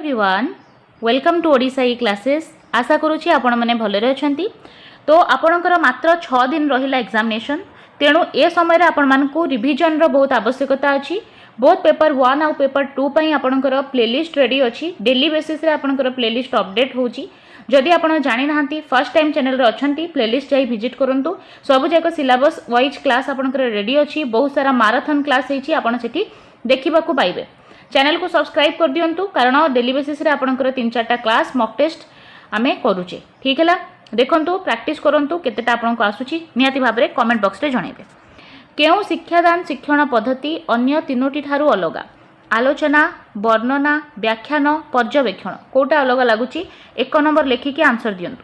Everyone welcome to Odisha e classes. आशा करुँची आपण मैंने भलरे अछंती। तो आपणकर मात्र 6 दिन रहिला एग्जामिनेशन, तेणु ए समय आपण मानकू रिविजन रो बहुत आवश्यकता अछि। बोथ पेपर 1 आउ पेपर 2 पई आपणकर प्लेलिस्ट रेडी अछि। डेली बेसिस रे आपणकर प्लेलिस्ट अपडेट होउची। जदि आपण जानि नाहंती फर्स्ट टाइम चैनल रे अछंती प्लेलिस्ट जाई विजिट करंतु। सब जाक सिलेबस वाइज क्लास आपणकर रेडी अछि। बहुत सारा मैराथन क्लास हेची, आपण सेठी देखिबा को पाइबे। चैनल को सब्सक्राइब कर दियंतु, कारण डेली बेसिस रे आपणकर 3-4टा क्लास मॉक टेस्ट आमे करूचे। ठीक है, देखंतु प्रैक्टिस करंतु केतेटा आपनको आसुची निहाती भाबरे कमेंट बॉक्स रे जणेबे। केउ शिक्षादान शिक्षण पद्धति अन्य तीनोटी ठारू अलगा? आलोचना, वर्णना, व्याख्यान, पर्यवेक्षण कोटा अलग लागुची? 1 नंबर लेखिकी आंसर दियंतु।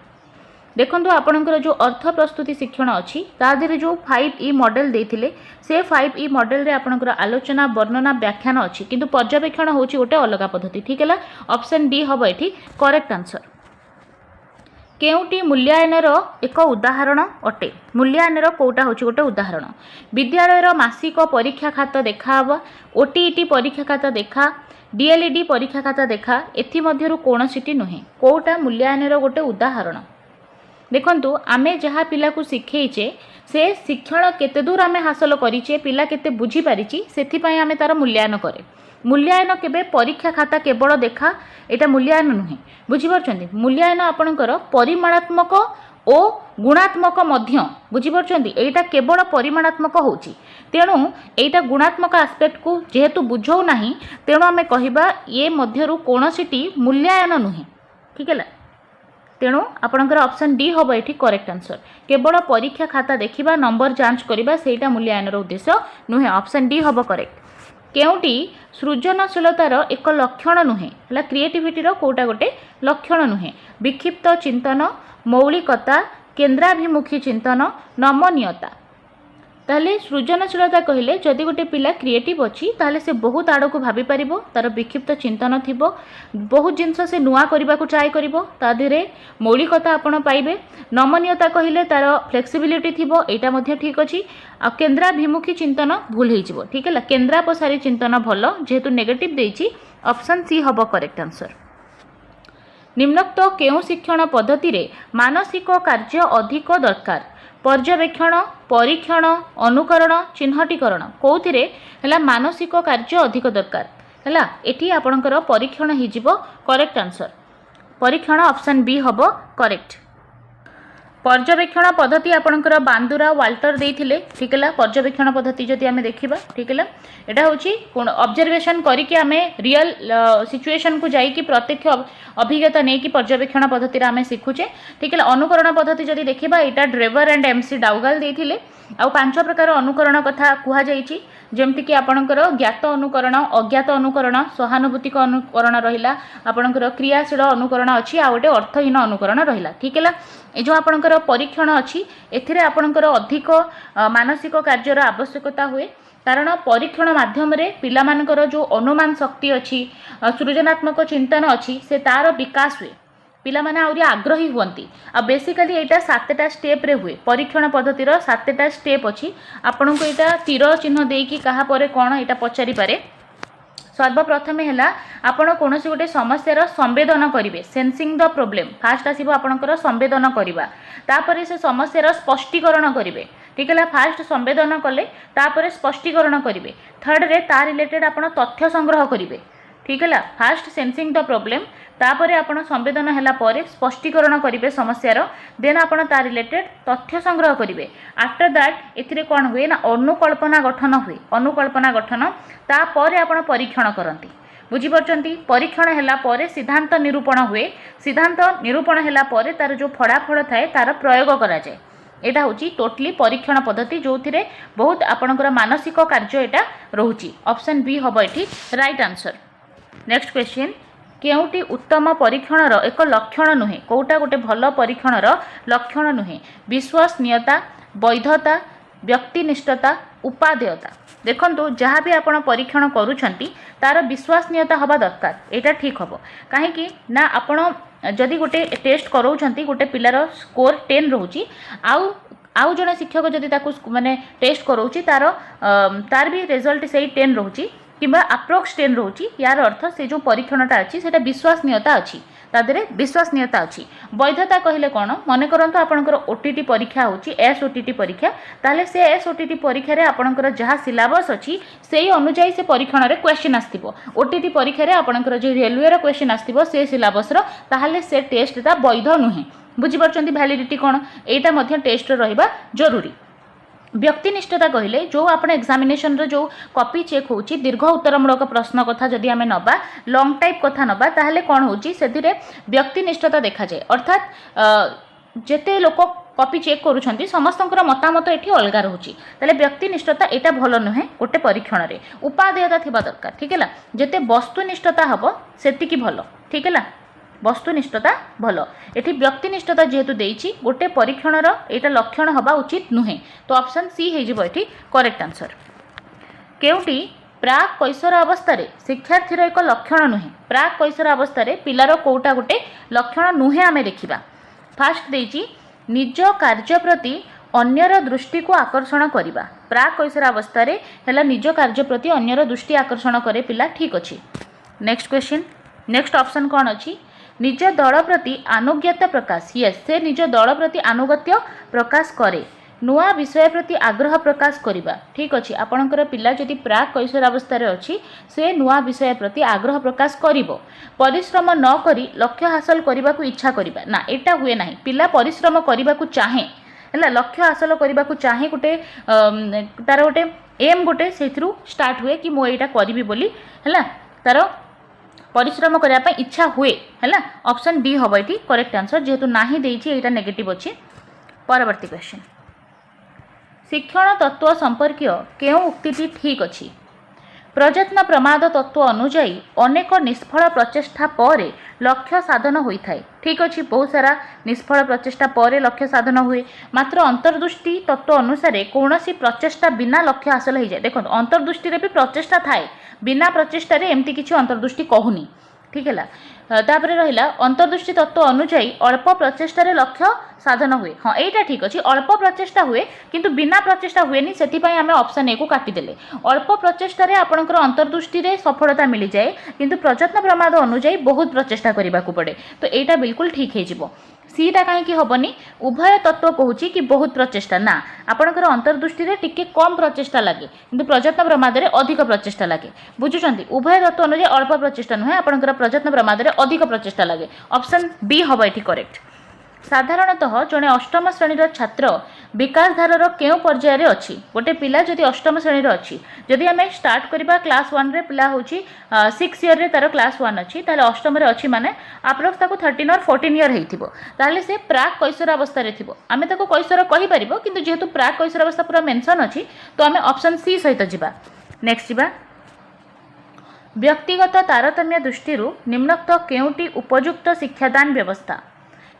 देखंतु आपणकर जो अर्थ प्रस्तुति शिक्षण अछि तादेरे जो 5E मॉडल देथिले से 5E मॉडल रे आपणकर आलोचना, वर्णना, व्याख्यान अछि, किंतु पर्यवेक्षण होची गोटे अलग पद्धति। ठीक है, ऑप्शन डी हबो एठी करेक्ट आंसर। केउटी मूल्यांकनर एक उदाहरण अटे? मूल्यांकनर कोटा होची गोटे उदाहरण? विद्यालयर मासिक परीक्षा खाता देखा, ओटीईटी परीक्षा खाता देखा, डीएलईडी परीक्षा खाता देखा, एथि मध्यरु कोनोसीटी नुहे। कोटा मूल्यांकनर गोटे उदाहरण? देखंतु आमे जहाँ पिला को शिखेचे से शिक्षण केते दूर आमे हासिल करिचे, पिला केते बुझी पारिची, सेथिपाई आमे तार मूल्यांकन करे। मूल्यांकन केबे परीक्षा खाता केवल देखा एटा मूल्यांकन नुहे। बुझी पारछंती? मूल्यांकन आपणकर परिमाणात्मक ओ गुणात्मक मध्य, बुझी पारछंती? एटा केवल परिमाणात्मक होची, तेणु एटा गुणात्मक एस्पेक्ट को जेहेतु बुझौ नाही, तेणु आमे कहिबा ये मध्यरु कोनोसीटी मूल्यांकन नुहे। ठीक है, तेणु आपणकर ऑप्शन डी हबो एठी करेक्ट आंसर। केवल परीक्षा खाता देखिबा, नंबर जांच करिबा सेटा मूल्यांकनर उद्देश्य नुहे। ऑप्शन डी हबो करेक्ट। केउटी सृजनशीलतार एक लक्षण नुहे? हला क्रिएटिविटीर कोटा गोटे लक्षण नुहे? विक्षिप्त चिंतन, मौलिकता, केन्द्राभिमुखी चिंतन, नमनीयता। ताहले सृजनशीलता कहले जदि गोटे पिला क्रिएटिव अच्छी ताहले से बहुत आड़ को भाभी पारिबो, तार विक्षिप्त चिंतन थिबो, बहुत जिनस से नुआ करबा को ट्राई करिबो, ता धीरे मौलिकता आपण पाइबे। नमनीयता कहले तार फ्लेक्सिबिलिटी थिबो, एटा मध्ये ठीक अछि। आ केन्द्राभिमुखी चिंतन भूल हे जिवो। ठीक है, केन्द्रापसारी चिंतन भलो, जेहेतु नेगेटिव देछि ऑप्शन सी हबो करेक्ट आंसर। निम्नोक्त केउ शिक्षण पद्धति रे मानसिक कार्य अधिक दरकार? पर्यवेक्षण, परीक्षण, अनुकरण, चिन्हटीकरण कौथिरे हला मानसिक कार्य अधिक दरकार? हला एठी आपणकर परीक्षण ही जिवो करेक्ट आंसर। परीक्षण ऑप्शन बी हबो करेक्ट। पर्यवेक्षण पद्धति आपणकर बांदुरा वाल्टर देइथिले। ठीक है, पर्यवेक्षण पद्धति जदि आमे देखिबा, ठीक है, एटा होची कोन ऑब्जर्वेशन करिके आमे रियल सिचुएशन को जाई कि प्रत्यक्ष अभिज्ञता नै कि पर्यवेक्षण पद्धति रे आमे सिखुचे। ठीक है, अनुकरण पद्धति जदि देखिबा एटा ड्रेवर एंड एमसी डाउगाल देइथिले। आ 5 प्रकार अनुकरण कथा कुहा जाईची, जेमति कि आपणकर ज्ञात अनुकरण, अज्ञात अनुकरण, सहानुभूतिक अनुकरण रहिला, आपणकर क्रियाशील अनुकरण अछि, आ गोटे अर्थहीन अनुकरण रहिला। ठीक है, ए जो आपणकर परीक्षण अछि एथिरे आपणकर अधिक मानसिक कार्यर आवश्यकता हुए, कारण परीक्षण माध्यम रे पिला मानकर जो अनुमान शक्ति अछि, सृजनात्मक चिंतन अछि, से तार विकास हुए, पिला माने आउरी आग्रही हुअंती। आ बेसिकली एटा 7टा स्टेप रे हुए। परीक्षण पद्धतिर 7टा स्टेप अछि। आपनको एटा तीर चिन्ह देकी कहा परे कोन एटा पचारि पारे। सर्वप्रथम है आपण कौन गोटे समस्यार संवेदन करेंगे, सेंसिंग द प्रोब्लेम। फास्ट आसो आपणकर संवेदन करवा, तापर से समस्यार स्पष्टीकरण करेंगे। ठीक है, फास्ट संवेदन कले तापर स्पष्टीकरण करेंगे। थर्ड रे ता रिलेटेड आपण तथ्य संग्रह करेंगे। ठीक है, फास्ट सेंसिंग द प्रोब्लेम, तापर आपण संवेदन हैला परे स्पष्टीकरण करेंगे समस्यार, देन आपण ता रिलेटेड तथ्य संग्रह करेंगे। आफ्टर दैट एथिरे कोन हुए ना अनुकल्पना गठन हुए। अनुकल्पना गठन तापर आपण परीक्षण करंती। बुझी परचंती? परीक्षण हैला परे सिद्धांत निरूपण हुए। सिद्धांत निरूपण हैला परे तार जो फड़ाफड़ थाए तार प्रयोग करा जाए। एटा होची टोटली परीक्षण पद्धति, जो थिरे बहुत आपणकर मानसिक कार्य एटा रहूची। ऑप्शन बी हबो एठी राइट आंसर। नेक्स्ट क्वेश्चन, केउटी उत्तम परीक्षणर एक लक्षण नुहे? कोटा गोटे भल परीक्षणर लक्षण नुहे? विश्वसनीयता, वैधता, व्यक्तिनिष्ठता, उपादेयता। देखंतु जहाँ भी आपण परीक्षण करूछंती तार विश्वसनीयता हवा दरकार। एटा ठीक हबो काहेकि ना आपण जदि गोटे टेस्ट कराउछंती, गोटे पिलार स्कोर 10 रहूची, आउ जने शिक्षक जदि ताकू माने टेस्ट कराउची, तार भी रिजल्ट सही 10 रहूची, किंबा अप्रोक्स 10 रोची यार अर्थ से जो परीक्षणटा अच्छी से विश्वसनीयता अच्छी तादरे विश्वसनीयता अच्छी वैधता कहले कौन मन करंतु आपनकर ओटीटी परीक्षा होची एस ओटीटी परीक्षा ताले से एस ओटीटी परीक्षा रे आपनकर जहाँ सिलेबस अच्छी से अनुजाई से परीक्षण रे क्वेश्चन आसथिबो ओटीटी परीक्षा रे आपनकर जो रेलवे रो क्वेश्चन आसथिबो से सिलेबस रो ताहले से टेस्टटा वैध नुहे बुझी परछंती वैलिडिटी कौन एटा मध्य टेस्ट रहिबा जरूरी व्यक्तिनिष्ठता कहले जो आपण एग्जामिनेशन रो जो कॉपी चेक होची दीर्घ उत्तरमूलक प्रश्न कथा जदि आमे नबा लॉन्ग टाइप कथा नबा ताहले कोन होची सेथिरे व्यक्तिनिष्ठता देखा जाए अर्थात जेते लोक कॉपी चेक करूछंती समस्तंकर मतामत एठी अलगा रहूची ताले व्यक्तिनिष्ठता एटा भलो नहे गोटे परीक्षण रे उपादेयता थिबा दरकार ठीक हैला जेते वस्तुनिष्ठता हबो सेति की भलो ठीक हैला वस्तुनिष्ठता भलो एठी व्यक्तिनिष्ठता जेहेतु देइछि गोटे परीक्षणर एटा लक्षण हबा उचित नुहे तो ऑप्शन सी हे जिवो एठी करेक्ट आंसर केउटी प्राक कैशोर अवस्था रे शिक्षार्थीर एक लक्षण नुहे प्राक कैशोर अवस्था रे पिलार कोटा गोटे लक्षण नुहे आमे देखिबा फास्ट देइछि निज कार्य प्रति अन्यर दृष्टि को आकर्षण करिबा प्राक कैशोर अवस्था रे हला निज कार्य प्रति अन्यर दृष्टि आकर्षण करे पिला ठीक अछि नेक्स्ट क्वेश्चन नेक्स्ट ऑप्शन कोन अछि निज दल प्रति आनुगत्य प्रकाश यस से निज दल प्रति आनुगत्य प्रकाश करे नुआ विषय प्रति आग्रह प्रकाश करिबा ठीक अछि आपणकर पिला जदि प्राक कैशोर अवस्था रे अछि से नुआ विषय प्रति आग्रह प्रकाश करिवो परिश्रम न करी लक्ष्य हासिल करबा को इच्छा करिबा ना एटा हुए नाही पिला परिश्रम करबा को चाहे हला लक्ष्य हासिल करबा को चाहे गोटे तार गोटे एम गोटे सेथरु स्टार्ट हुए कि मो एटा करिवि बोली हला तार परिश्रम करने इच्छा हुए है ऑप्शन डी हम ये करेक्ट आंसर जेहेतु नाही देइछि एटा नेगेटिव अच्छी परवर्ती क्वेश्चन शिक्षण तत्व संपर्कीय केउ उक्तिटी ठीक अच्छी प्रयत्न प्रमाद तत्व अनुजाई अनेक निष्फल प्रचेष्टा पर लक्ष्य साधन होता है ठीक अच्छी बहुत सारा निष्फल प्रचेष्टा पर लक्ष्य साधन हुए मात्र अंतर्दृष्टि तत्व अनुसार कौन प्रचेष्टा बिना लक्ष्य हासिल हो जाए देखो अंतर्दृष्टि भी प्रचेष्टा थाए बिना प्रचेष्टा एमती किसी अंतर्दृष्टि कहूनी ठीक है तापर रहा अंतर्दृष्टि तत्व अनुजाई अल्प प्रचेष्टा लक्ष्य साधन हुए हाँ यहाँ ठीक अच्छे अल्प प्रचेष्टा हुए किंतु बिना प्रचेष्टा हुए से आम ऑप्शन ए को काटिदेले अल्प प्रचेष्टा आपंकर अंतर्दृष्टि सफलता मिल जाए किंतु प्रयत्न प्रमाद अनुजाई बहुत प्रचेष्टा करने को पड़े तो यहाँ बिल्कुल ठीक हो सीटा कहीं हेनी उभय तत्व कहूँ कि बहुत प्रचेष्टा ना आपंकर अंतर्दृष्टि टिके कम प्रचेष्टा लगे किंतु प्रयत्न प्रमाद अधिक प्रचेष्टा लगे बुझुंट उभय तत्व अनुजाई अल्प प्रचेष्टा नुहे आपंकर प्रयत्न प्रमाद अधिक प्रचेष्टा लगे ऑप्शन बी हम ये करेक्ट साधारणतः जड़े अष्टम श्रेणीर छात्र विकास धारार केउ पर्यायर अच्छी गोटे पिला जदि अष्टम श्रेणीर अच्छी जदि आम स्टार्ट करवा क्लास 1 रे पिला हूँ 6 ईयर रे तार क्लास 1 अच्छी ताले अष्टम रे अच्छी माने अप्रोक्स ताको 13 और 14 ईयर होइथिबो ताले से प्राक कैशोर अवस्था रे थिबो आमे ताको कैशोर कहि परिबो किंतु जेहेतु प्राक कैशोर अवस्था पूरा मेंशन अच्छी तो आमे ऑप्शन सी सहित जिबा नेक्स्ट जिबा व्यक्तिगत तारतम्य दृष्टि निम्नोक्त केउटी उपयुक्त शिक्षादान व्यवस्था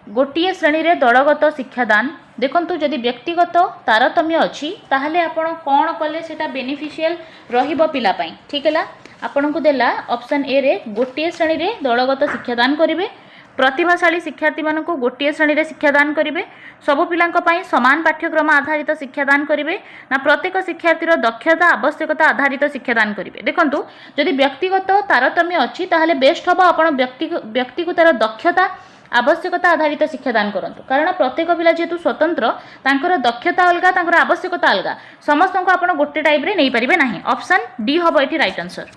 गोटे श्रेणी रे दलगत शिक्षादान देखंतु जदि व्यक्तिगत तारतम्य अच्छी ताहले आपण कौन कले सेटा बेनिफिशियल रहिबो पिला पई ठीक है आपन को देला ऑप्शन ए रे गोटे श्रेणी रे दलगत शिक्षादान करिवे प्रतिभाशाली शिक्षार्थी मानक गोटे श्रेणी रे शिक्षादान करिवे सबु पिलांक पई समान पाठ्यक्रम आधारित शिक्षादान करिवे ना प्रत्येक शिक्षार्थीर दक्षता आवश्यकता आधारित शिक्षादान करिवे देखंतु जदि व्यक्तिगत तारतम्य अच्छी ताहले बेस्ट हबो आपण व्यक्ति को तार दक्षता आवश्यकता आधारित शिक्षादान करंतु कारण प्रत्येक पिला जेहेतु स्वतंत्र तांकर दक्षता अलगा तांकर आवश्यकता अलगा समस्त को आपण गोटे टाइप रे नै परिबे नाही ऑप्शन डी हबो एठी राइट आंसर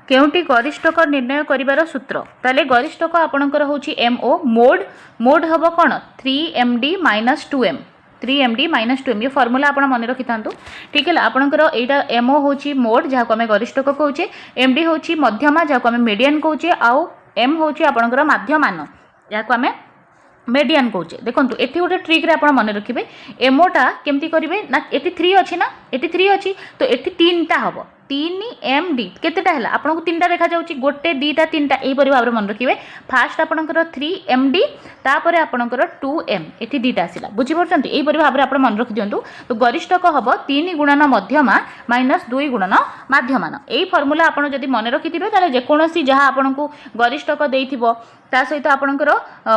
केउटी गरिष्ठक निर्णय करिवार सूत्र ताले गरिष्ठक आपणकर होची एमओ मोड मोड हबो कोन 3md - 2m 3md - 2m ये फॉर्मूला आपण मन रखि थांतु ठीक है आपणकर एटा एमओ होची मोड जहा को हमें गरिष्ठक कहूचे एमडी होची मध्यमा जहा को हमें मीडियन कहूचे आउ एम हूँ आपणकर माध्यमान या आम मेडियान कौचे देखो ये गोटे ट्रिक रे आप मन रखिए एमओटा केमती करेंगे ना ये 3 अच्छी ना ये 3 अच्छी तो ये 3टा हम 3md केतेटा है आपको 3टा देखा जाउची गोटे 2टा 3टा एही परि भाबरे मन रखिबे फास्ट आपनकर 3md तापर आपनकर 2m एठी 2टा आसिला बुझी परछंती एही परि भाबरे आपण मन रखि दियंतु तो गरिष्ठक हबो 3 गुणन मध्यमा माइनस 2 गुणन माध्यमान एही फार्मूला आपण जदि मन रखिथिबे ताले जे कोनोसी जहा आपनकु गरिष्ठक देइथिबो ता सहित आपणकर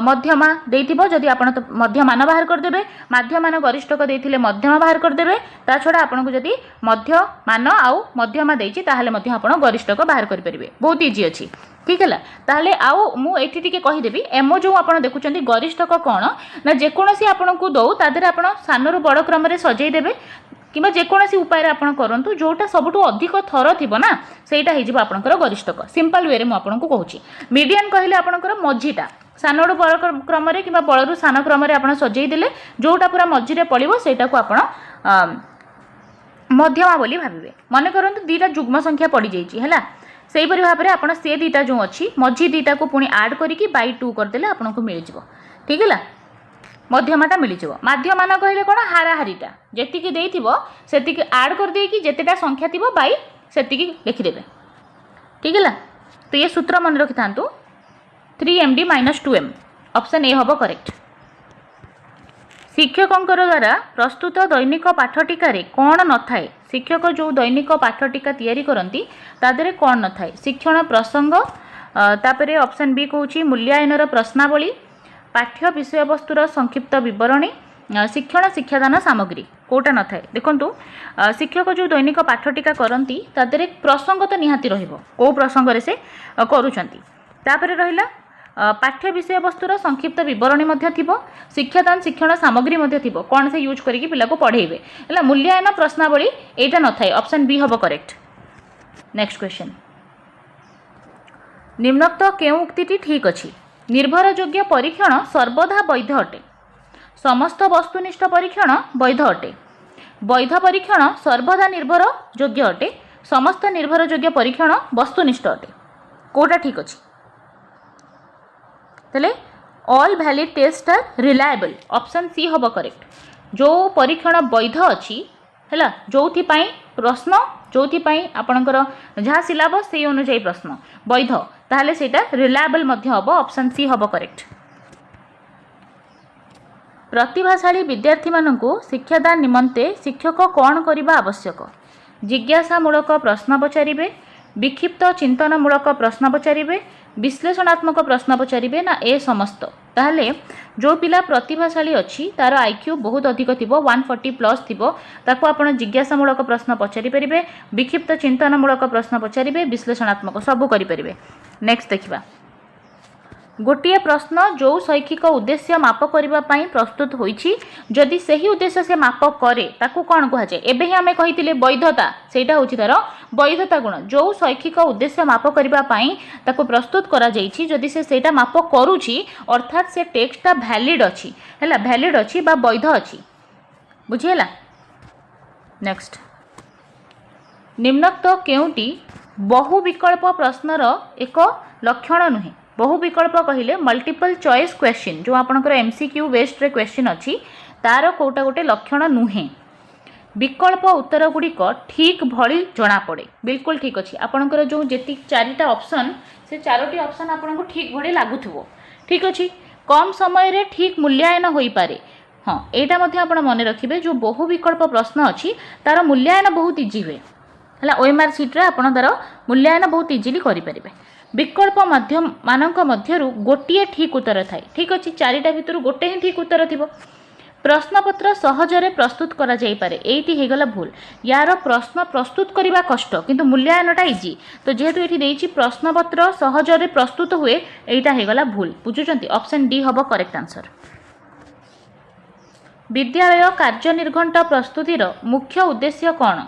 मध्यमा देइथिबो जदि आपण मध्यमान बाहर कर देबे माध्यमान गरिष्ठक देइथिले मध्यमा बाहर कर देबे ता छडा आपणकु जदि मध्यमान आउ मध्यमा देइछि ताहाले मध्य आपण गरिष्ठक बाहर कर परिबे बहुत इजी अछि ठीक है ताहले आउ मु एठी टिके कहि देबी एमो जो आपण देखुचंती गरिष्ठक कोन ना जे कोनोसी आपणकु दउ तादरे आपण सानरु बड़ क्रम रे सजै देबे किबा जे कोनोसी उपाय रे आपण करंतु जोटा सबटु अधिक थर थिबो ना सेटा हे जिवो आपणकर गरिष्ठक सिंपल वे रे मु आपणकु कहूची मीडियन कहिले आपणकर मझीटा सानरु बड़ क्रम रे किबा बळरु सान क्रम रे आपण सजै देले जोटा पूरा मझी रे पड़िबो सेटा को आपण मध्यमा बोली भाबिबे मने करंतु दीटा जुग्म संख्या पड़ी जाइछि हैला सेही परि भाबरे आपण से दीटा जो अछि मझी दीटा को पुनी ऐड करिकि बाय 2 कर देले आपनको मिल जिवो ठीक हैला मध्यमाटा मिल जिवो माध्यमान कहले कोन हाराहारीटा जेतिकी देइथिबो सेतिकी ऐड कर देकी जेतेटा संख्या थिबो बाय सेतिकी लिखि देबे ठीक हैला तो ये सूत्र मन रखि थांतु 3md - 2m ऑप्शन ए हबो करेक्ट शिक्षकंकर द्वारा प्रस्तुत दैनिक पाठटिकार कौन न थाए शिक्षक जो दैनिक पाठटिका तैयारी करती तादरे कौन न थाए शिक्षण प्रसंग तापरे ऑप्शन बी कहूँ मूल्यायनर प्रश्नावली पाठ्य विषय वस्तुर संक्षिप्त विवरणी शिक्षण शिक्षादान सामग्री कोटा न थाए देखंतु शिक्षक जो दैनिक पाठटिका करती तादरे प्रसंग तो निहाती रहिबो को प्रसंग रे से करूछंती तापरे रहिला पाठ्य विषय वस्तुर संक्षिप्त विवरणी मध्य थिबो शिक्षादान शिक्षण सामग्री मध्य थिबो कोन से यूज करिकि पिला को पढेइबे हला मूल्यायन प्रश्नावली एटा न थाए ऑप्शन बी हबो करेक्ट नेक्स्ट क्वेश्चन निम्नोक्त केउ उक्तिटी ठीक अछि निर्भरयोग्य परीक्षण सर्वदा वैध अटे समस्त वस्तुनिष्ठ परीक्षण वैध अटे वैध परीक्षण सर्वदा निर्भरयोग्य अटे समस्त निर्भरयोग्य परीक्षण वस्तुनिष्ठ अटे कोटा ठीक अछि तले all valid test are reliable option C हबो करेक्ट जो परीक्षण वैध अछि हैला जोथि पई प्रश्न जोथि पई आपनकर जहा सिलेबस से अनुसार प्रश्न वैध ताहले सेटा रिलायबल मध्य हबो ऑप्शन सी हबो करेक्ट प्रतिभाशाली विद्यार्थी मानकु शिक्षादान निमंते शिक्षक कौन करिबा आवश्यक जिज्ञासामूलक प्रश्न पचारिबे विक्षिप्त चिंतनमूलक प्रश्न पचारिबे विश्लेषणात्मक प्रश्न पचारिबे ना ए समस्त ताहले जो पिला प्रतिभाशाली अछि तार आईक्यू बहुत अधिक थिबो 140 प्लस थिबो ताको आपण जिज्ञासामूलक प्रश्न पचारि परिबे विक्षिप्त चिंतनमूलक प्रश्न पचारिबे विश्लेषणात्मक सब करि परिबे नेक्स्ट देखिबा गोटिए प्रश्न जो शैक्षिक उद्देश्य माप करबा पई प्रस्तुत होईछि जदि सही उद्देश्य से माप करे ताकू कोन कहा जाय एबे ही हमें कहितिले वैधता सेटा होछि तार वैधता गुण जो शैक्षिक उद्देश्य माप करबा पई ताकू प्रस्तुत करा जाईछि जदि से सेटा माप करूछि अर्थात से टेक्स्टटा वैलिड अछि हैला वैलिड अछि बा वैध अछि बुझियला नेक्स्ट निम्नोक्त केउटी बहु विकल्प प्रश्नर एक लक्षण नुहे बहु विकल्प कहिले मल्टीपल चॉइस क्वेश्चन जो आपनकर एमसीक्यू बेस्ड रे क्वेश्चन अछि तार कोटा गोटे लक्षण नुहे विकल्प उत्तर गुड़िक ठीक भली जना पड़े बिल्कुल ठीक अच्छी आपनकर जो जेति चारिटा ऑप्शन से चारोटी ऑप्शन आपनको ठीक भली लागुथबो ठीक अच्छी कम समय रे ठीक मूल्यांकन होई पारे हाँ एटा मध्ये आपण मन रखिबे जो बहु विकल्प प्रश्न अछि तार मूल्यांकन बहुत इजी हुए हला ओएमआर शीट रे आपण तार मूल्यांकन बहुत इजीली करि परिबे विकल्प माध्यम मानक मध्यरु गोटिए ठीक उत्तर थाए ठीक अच्छी चारिटा भितर गोटे ही ठीक उत्तर थिबो प्रश्नपत्र सहजरे प्रस्तुत करा जाई पारे एटी हेगला भूल यार प्रश्न प्रस्तुत करबा कष्ट किंतु मूल्यांकनटा इजी तो जेहेतु एठी देइछि प्रश्नपत्र सहजरे प्रस्तुत हुए एटा हेगला भूल बुझुचंती ऑप्शन डी हबो करेक्ट आंसर विद्यालय कार्यनिर्घंट प्रस्तुतिर मुख्य उद्देश्य कौन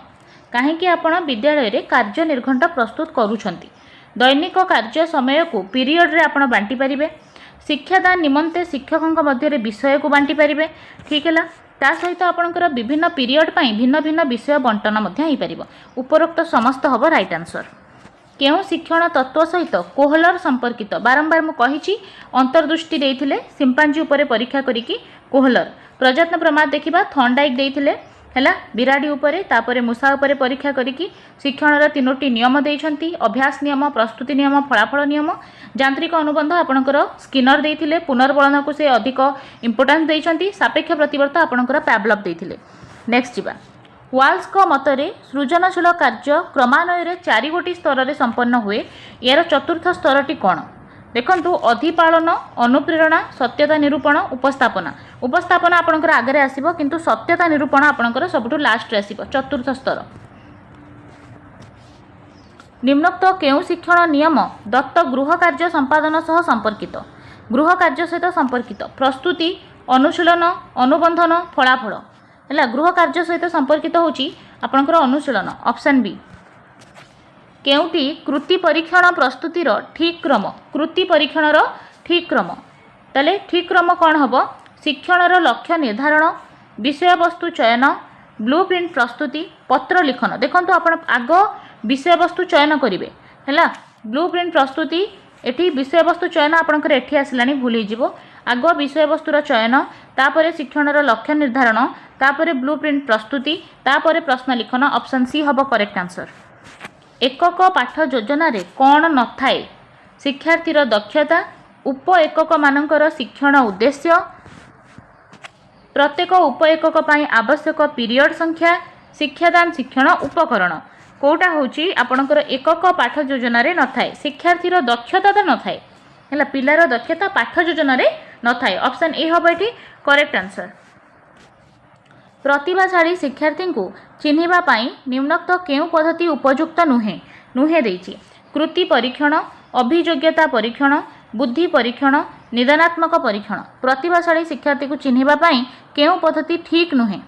कहीं आपण विद्यालय रे कार्यनिर्घंट प्रस्तुत करूछंती दैनिक कार्य समय को पीरियड रे आपण बांटी परिबे शिक्षादान निमंते शिक्षकों मध्य विषय को बांटी पारे ठीक है ता सहित आपणकर विभिन्न पीरियड पर भिन्न भिन्न विषय बंटन उपरोक्त समस्त हम राइट आंसर केउ शिक्षण तत्व सहित कोहलर संपर्कित बारंबार मु कही अंतर्दृष्टि देइथिले सिंपांजी उपरे परीक्षा करिकी कोहलर प्रयत्न प्रमाद देखिबा थॉर्नडाइक देइथिले है बिराड़ी उपरे तापरे मूषा उपरे परीक्षा करिकी शिक्षण तीनोटी नियम देइछंती अभ्यास नियम प्रस्तुति नियम फलाफल नियम यांत्रिक अनुबंध आपणकर स्किनर देइथिले पुनर्बलन को से अधिक इंपोर्टेंस देइछंती सापेक्ष प्रतिवर्त आपणकर पैवलव देइथिले। नेक्स्ट जीवा वाल्स को मतरे सृजनशील कार्य क्रमान्वय 4 गोटी स्तर में संपन्न हुए यार चतुर्थ स्तरटी कौन देखंतु अधिपालन अनुप्रेरणा सत्यता निरूपण उपस्थापना उपस्थापना आपणकर आगे आसीबो किंतु सत्यता निरूपण आपणकर सबुठु लास्ट रे आसीबो चतुर्थ स्तर। निम्नोक्त केउ शिक्षण नियम दत्त गृह कार्य संपादन सह संपर्कित गृह कार्य सहित संपर्कित प्रस्तुति अनुशीलन अनुबंधन फलाफल है गृह कार्य सहित संपर्कित होची आपणकर अनुशीलन ऑप्शन बी। केउटी कृति परीक्षण प्रस्तुतिर ठीक क्रम कृति परीक्षणर ठीक क्रम ताले ठीक क्रम कौन हम शिक्षणर लक्ष्य निर्धारण विषय वस्तु चयन ब्लूप्रिंट प्रस्तुति पत्र लिखन देखंतु आपण आग विषय वस्तु चयन करेंगे है ब्लूप्रिंट प्रस्तुति एठी विषय वस्तु चयन आपणकर एठी आसलानी भूल हो आग विषय वस्तुर चयन तापरे शिक्षणर लक्ष्य निर्धारण तापरे ब्लूप्रिंट प्रस्तुति तापरे प्रश्न लिखन ऑप्शन सी हम करेक्ट आंसर। एकक पाठ योजना रे कौन न थाए शिक्षार्थीर दक्षता उप एकक मानकर शिक्षण उद्देश्य प्रत्येक उप एकक पई आवश्यक पीरियड संख्या शिक्षादान शिक्षण उपकरण कोटा होची आपणकर एकक पाठ योजना रे न थाए शिक्षार्थीर दक्षता तो न थाए है पिलार दक्षता पाठ योजना रे न थाए ऑप्शन ए हम ये करेक्ट आंसर। प्रतिभाशाली शिक्षार्थी को चिन्हिबा पाई निम्नोक्त केउ पद्धति उपयुक्त नुहे नुहे देइछि कृति परीक्षण अभियोग्यता परीक्षण बुद्धि परीक्षण निदानात्मक परीक्षण प्रतिभाशाली शिक्षार्थी को चिन्हिबा पाई केउ पद्धति ठीक नुहे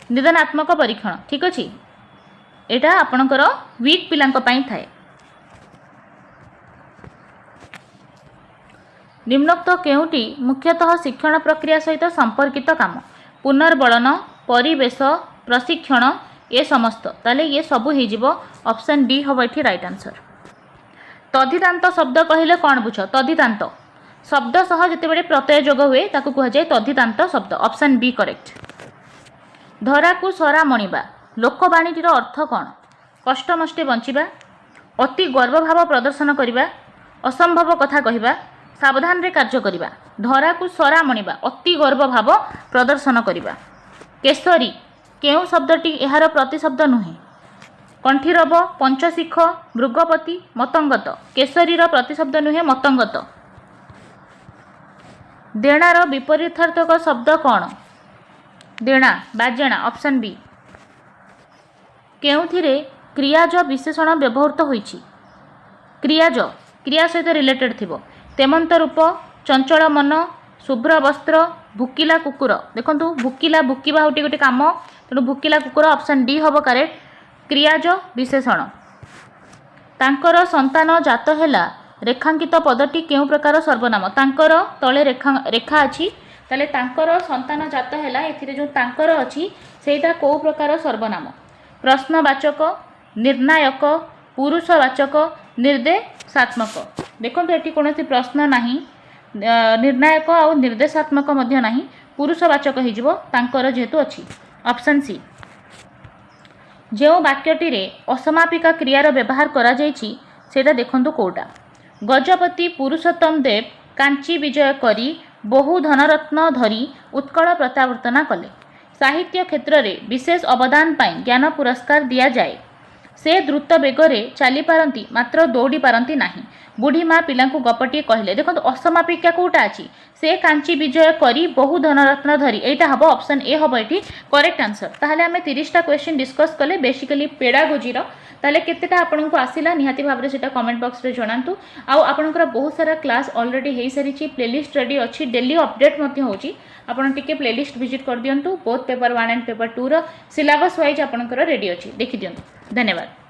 निदानात्मक परीक्षण ठीक अछि एटा आपणकर वीक पिलांक पाई थाए। निम्नोक्त केउटी मुख्यतः शिक्षण प्रक्रिया सहित संपर्कित काम पुनर्बलन परिवेश प्रशिक्षण ये समस्त ताले ये सबू हो ऑप्शन डी हम ये राइट आंसर। तद्धितांत शब्द कहले कौन बुझ तद्धितांत शब्द सह जितेबाला प्रत्यय जोग हुए ताकू कहुए तद्धितांत शब्द ऑप्शन बी करेक्ट। धरा को सरा मणिबा लोकवाणीटीर अर्थ कौन कष्टमष्टे बंचिबा अति गर्वभाव प्रदर्शन करिबा असंभव कथा कहिबा सावधान रे कार्य करिबा धरा को सरा मणिबा अति गर्वभाव प्रदर्शन करिबा। केसरी केउ शब्दटी एहार प्रतिशब्द नुहे कंठीरब पंचशिख मृगपति मतंगत केसरीर प्रतिशब्द नुहे मतंगत। देणार विपरीतार्थक शब्द कौन देणा बाजेणा ऑप्शन बी। केउथिरे क्रियाज विशेषण व्यवहृत होइछि क्रियाज क्रिया सहित रिलेटेड थिबो तेमंत रूप चंचल मन शुभ्र वस्त्र भुकिला कुकुर देखंतु भुकिला भुकिबा होटी गोटे काम तेणु भुकिला कुकुर ऑप्शन डी हम करेक्ट क्रियाज विशेषण। तांकर संतान जात हैला रेखांकित पदटी केउ प्रकार सर्वनाम तांकर तले रेखा अछि ताले तांकर संतान जात हैला एथिरे जो तांकर अछि सेटा को प्रकार सर्वनाम प्रश्नवाचक निर्णायक पुरुषवाचक निर्देशात्मक देखो ये कौन प्रश्न ना निर्णायक और निर्देशात्मक नहीं पुरुषवाचक हो जेहेतु अच्छी ऑप्शन सी। जो वाक्यटी असमापिका क्रियार व्यवहार करा सेटा देखंतु कोटा गजपति पुरुषोत्तम देव कांची विजय करी बहु धनरत्न धरी उत्कल प्रत्यावर्तना कले साहित्य क्षेत्र में विशेष अवदान पाई ज्ञान पुरस्कार दिया जाए से द्रुत बेगरे चली पारती मात्र दौड़ी पारती नहीं बुढ़ी माँ पिला गपटी कहले देखो असमापिका कौटा अच्छी से कांची विजय करी बहु धनरत्न धरी यहाँ हम ऑप्शन ए हम ये करेक्ट आंसर। ताहले आमे 30टा क्वेश्चन डिस्कस कले बेसिकली पेडागोजीर ताले केतेटा आपन को आसिला निहाती भाबरे सेटा कमेंट बॉक्स रे जणांतु आउ आपनकर बहुत सारा क्लास ऑलरेडी हेई सारिची प्लेलिस्ट रेडी अछि डेली अपडेट मध्ये होची आपन टिके प्लेलिस्ट विजिट कर दियंतु बोथ पेपर 1 एंड पेपर 2 रो सिलेबस वाइज आपनकर रेडी अछि देखि दियंतु। धन्यवाद।